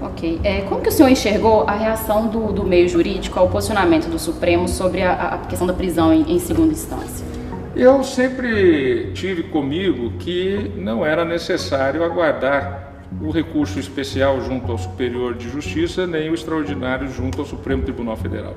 Ok. Como que o senhor enxergou a reação do meio jurídico ao posicionamento do Supremo sobre a questão da prisão em segunda instância? Eu sempre tive comigo que não era necessário aguardar o recurso especial junto ao Superior de Justiça, nem o extraordinário junto ao Supremo Tribunal Federal.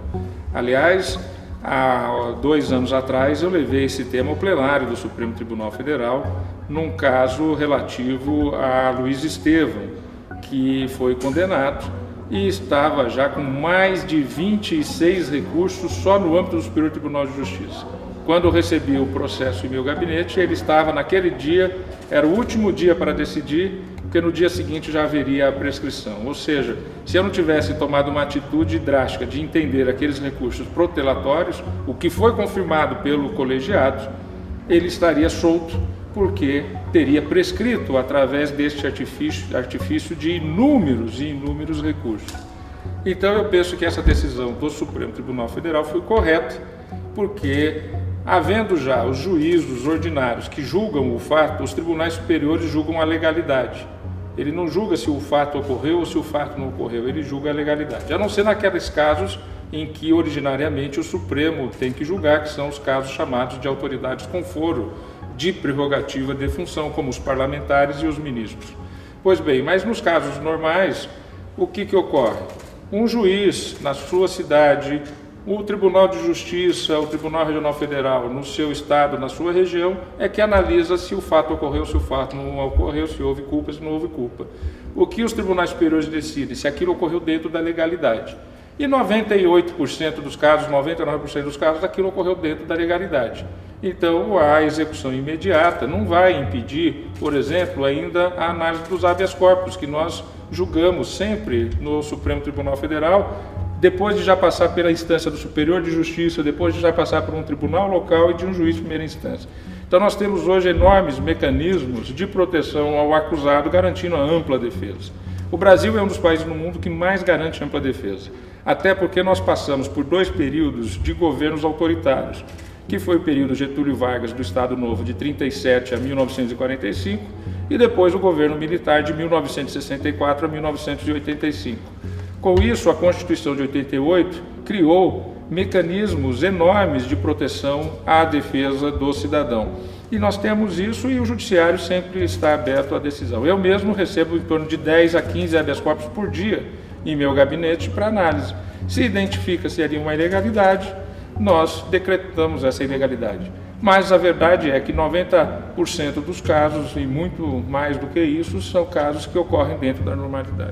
Aliás, há 2 anos atrás eu levei esse tema ao plenário do Supremo Tribunal Federal, num caso relativo a Luiz Estevão, que foi condenado e estava já com mais de 26 recursos só no âmbito do Superior Tribunal de Justiça. Quando eu recebi o processo em meu gabinete, ele estava naquele dia, era o último dia para decidir, porque no dia seguinte já haveria a prescrição. Ou seja, se eu não tivesse tomado uma atitude drástica de entender aqueles recursos protelatórios, o que foi confirmado pelo colegiado, ele estaria solto, porque teria prescrito através deste artifício de inúmeros e inúmeros recursos. Então eu penso que essa decisão do Supremo Tribunal Federal foi correta, porque havendo já os juízos ordinários que julgam o fato, os tribunais superiores julgam a legalidade. Ele não julga se o fato ocorreu ou se o fato não ocorreu, ele julga a legalidade. A não ser naqueles casos em que originariamente o Supremo tem que julgar, que são os casos chamados de autoridades com foro de prerrogativa de função, como os parlamentares e os ministros. Pois bem, mas nos casos normais, o que ocorre? Um juiz na sua cidade, o Tribunal de Justiça, o Tribunal Regional Federal, no seu estado, na sua região, é que analisa se o fato ocorreu, se o fato não ocorreu, se houve culpa, se não houve culpa. O que os tribunais superiores decidem? Se aquilo ocorreu dentro da legalidade. E 98% dos casos, 99% dos casos, aquilo ocorreu dentro da legalidade. Então, a execução imediata não vai impedir, por exemplo, ainda a análise dos habeas corpus, que nós julgamos sempre no Supremo Tribunal Federal, depois de já passar pela instância do Superior de Justiça, depois de já passar por um tribunal local e de um juiz de primeira instância. Então nós temos hoje enormes mecanismos de proteção ao acusado, garantindo a ampla defesa. O Brasil é um dos países no mundo que mais garante ampla defesa, até porque nós passamos por 2 períodos de governos autoritários, que foi o período Getúlio Vargas do Estado Novo de 37 a 1945 e depois o governo militar de 1964 a 1985. Com isso, a Constituição de 88 criou mecanismos enormes de proteção à defesa do cidadão. E nós temos isso e o judiciário sempre está aberto à decisão. Eu mesmo recebo em torno de 10 a 15 habeas corpus por dia em meu gabinete para análise. Se identifica se ali uma ilegalidade, nós decretamos essa ilegalidade. Mas a verdade é que 90% dos casos, e muito mais do que isso, são casos que ocorrem dentro da normalidade.